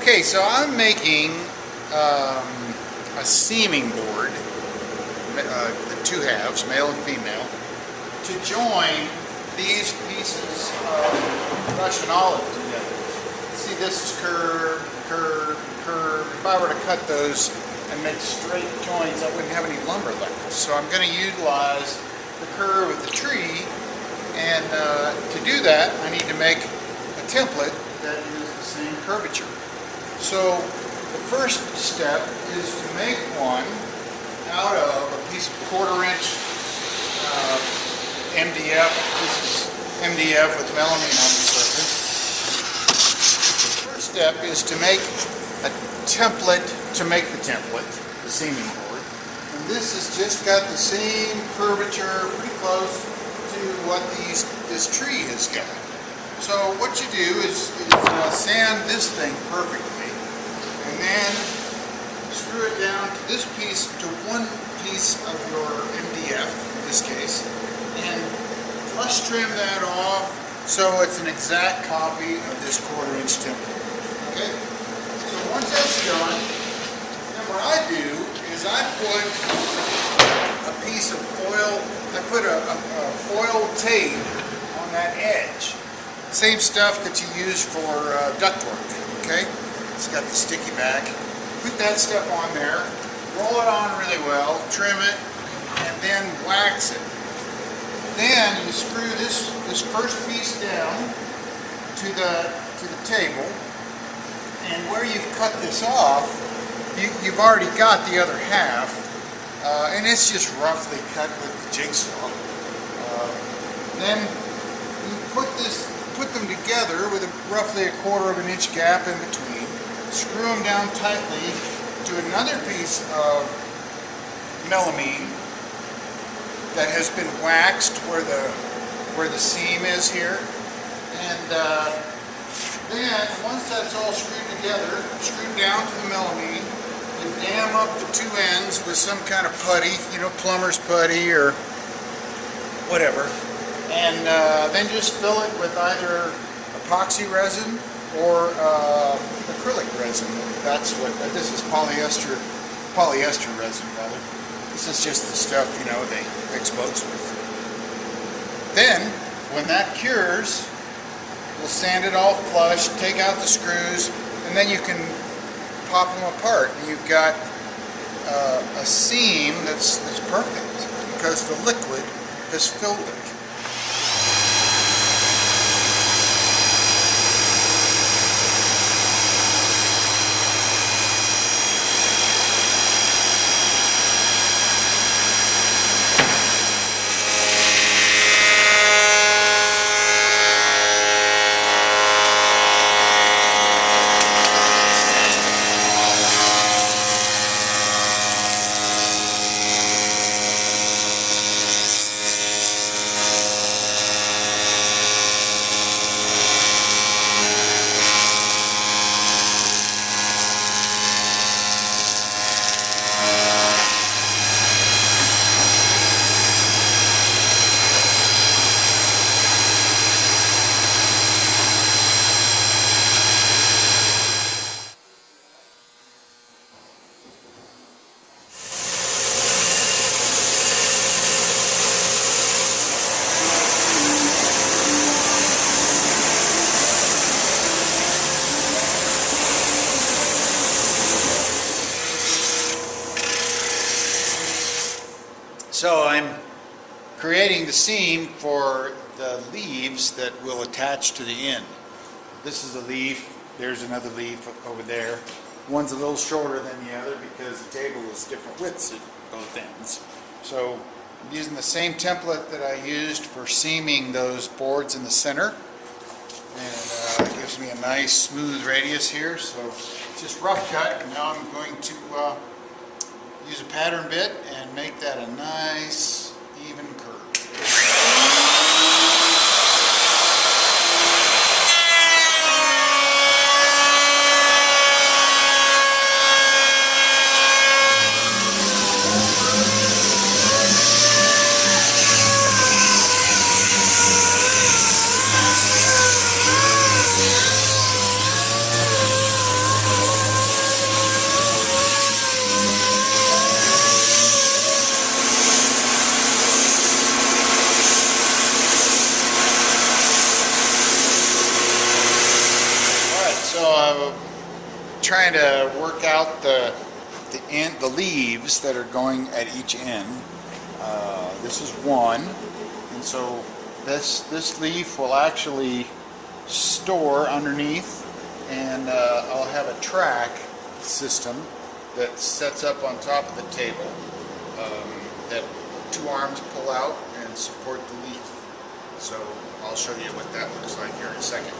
Okay, so I'm making a seaming board, the two halves, male and female, to join these pieces of Russian olive together. See, this is curved, curved, curved. If I were to cut those and make straight joints, I wouldn't have any lumber left. So I'm going to utilize the curve of the tree, and to do that, I need to make a template that is the same curvature. So the first step is to make one out of a piece of 1/4 inch MDF. This is MDF with melamine on the surface. The first step is to make a template to make the template, the seaming board. And this has just got the same curvature, pretty close to what this tree has got. So what you do is sand this thing perfectly, and then screw it down to this piece, to one piece of your MDF in this case, and flush trim that off so it's an exact copy of this 1/4 inch template. Okay? So once that's done, then what I do is I put a piece of foil, I put a foil tape on that edge. Same stuff that you use for ductwork, okay? It's got the sticky back. Put that stuff on there, roll it on really well, trim it, and then wax it. Then you screw this first piece down to the table, and where you've cut this off, you've already got the other half, and it's just roughly cut with the jigsaw. Then you put them together with roughly a 1/4 inch gap in between. Screw them down tightly to another piece of melamine that has been waxed where the seam is here. And then once that's all screwed together, screwed down to the melamine, you dam up the two ends with some kind of putty, you know, plumber's putty or whatever. And then just fill it with either epoxy resin or acrylic resin. That's what this is, polyester resin rather. This is just the stuff, you know, they fix boats with. Then when that cures, we'll sand it all flush, take out the screws, and then you can pop them apart, and you've got a seam that's perfect because the liquid has filled it. So I'm creating the seam for the leaves that will attach to the end. This is a leaf, there's another leaf over there. One's a little shorter than the other because the table is different widths at both ends. So I'm using the same template that I used for seaming those boards in the center. And it gives me a nice smooth radius here. So it's just rough cut, and now I'm going to use a pattern bit and make that a nice even curve. trying to work out the leaves that are going at each end. This is one, and so this leaf will actually store underneath, and I'll have a track system that sets up on top of the table that two arms pull out and support the leaf. So I'll show you what that looks like here in a second.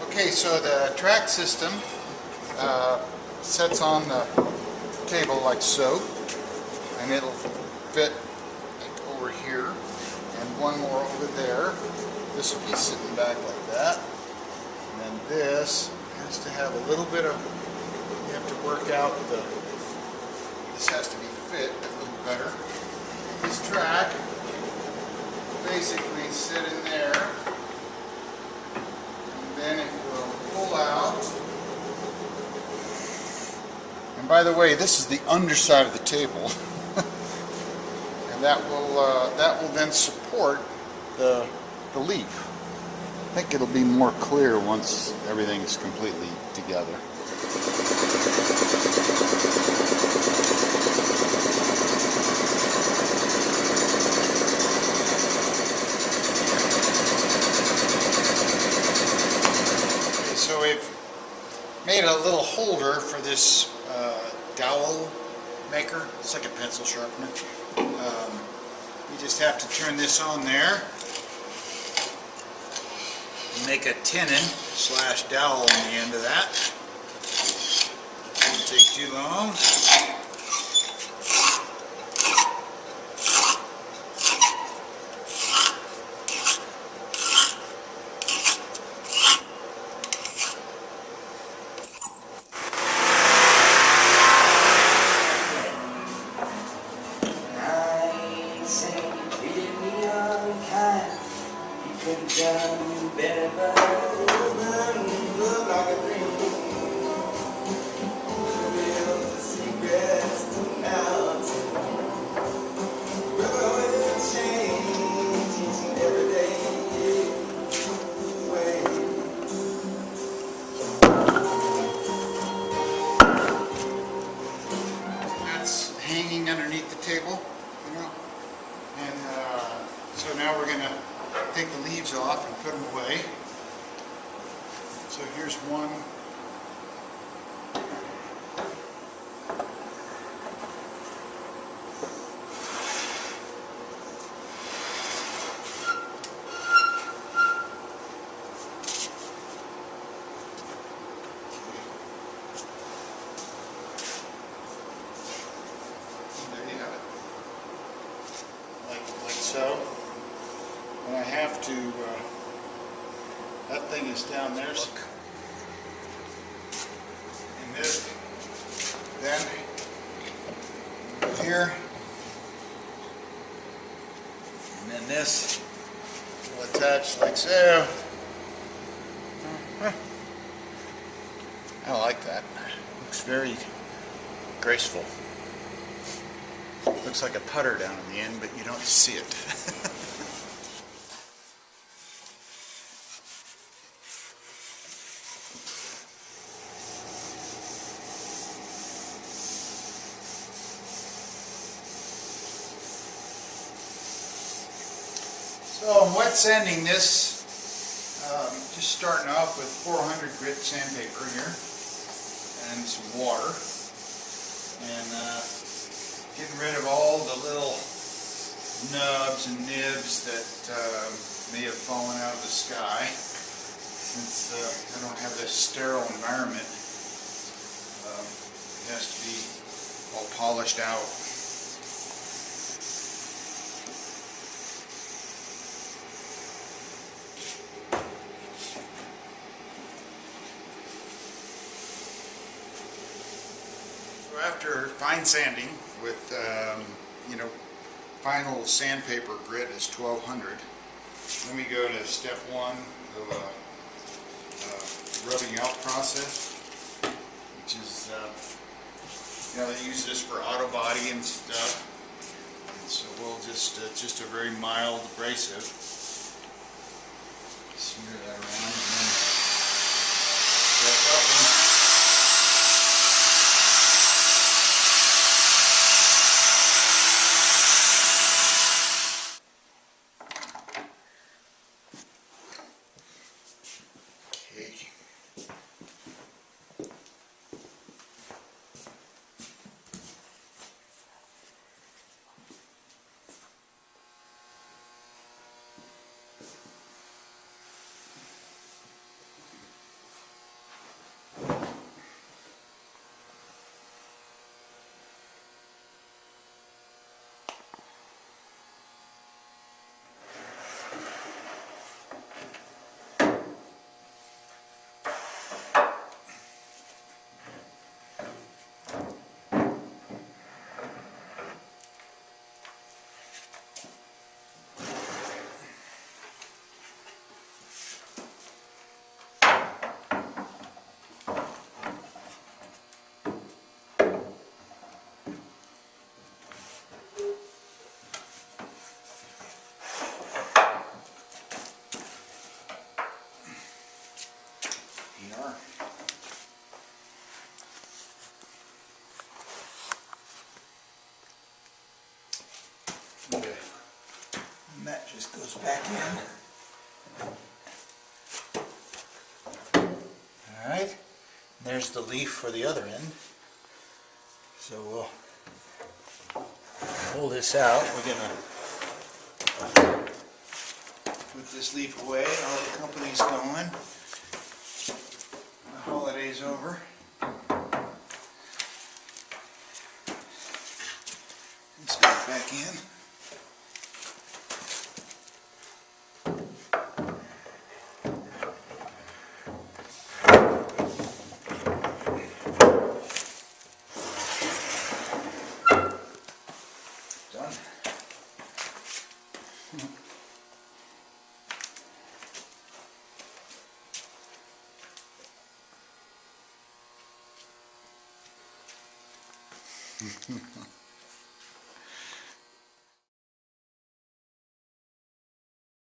Okay, so the track system sets on the table like so, and it'll fit like over here, and one more over there. This will be sitting back like that, and then this has to have a little bit of, you have to work out this has to be fit a little better. This track will basically sit in there, and then it will pull out. And by the way, this is the underside of the table, and that will then support the leaf. I think it'll be more clear once everything's completely together. Okay, so we've made a little holder for this dowel maker. It's like a pencil sharpener. You just have to turn this on there and make a tenon/dowel on the end of that. Doesn't take too long. Hanging underneath the table, you know, and so now we're going to take the leaves off and put them away. So here's one. So, and I have to, that thing is down there, and this, then, here, and then this will attach like so. I like that. Looks very graceful. Looks like a putter down in the end, but you don't see it. So I'm wet sanding this, just starting off with 400 grit sandpaper here and some water, and getting rid of all the little nubs and nibs that may have fallen out of the sky, since I don't have this sterile environment. It has to be all polished out. So after fine sanding with, you know, final sandpaper grit is 1200. Then we go to step one of a rubbing out process, which is, you know, they use this for auto body and stuff. And so we'll just a very mild abrasive. Smear that around and then step up and are. And that just goes back in. Alright, there's the leaf for the other end. So we'll pull this out. We're going to put this leaf away. All the company's going. The holiday's over. Let's get it back in. Done.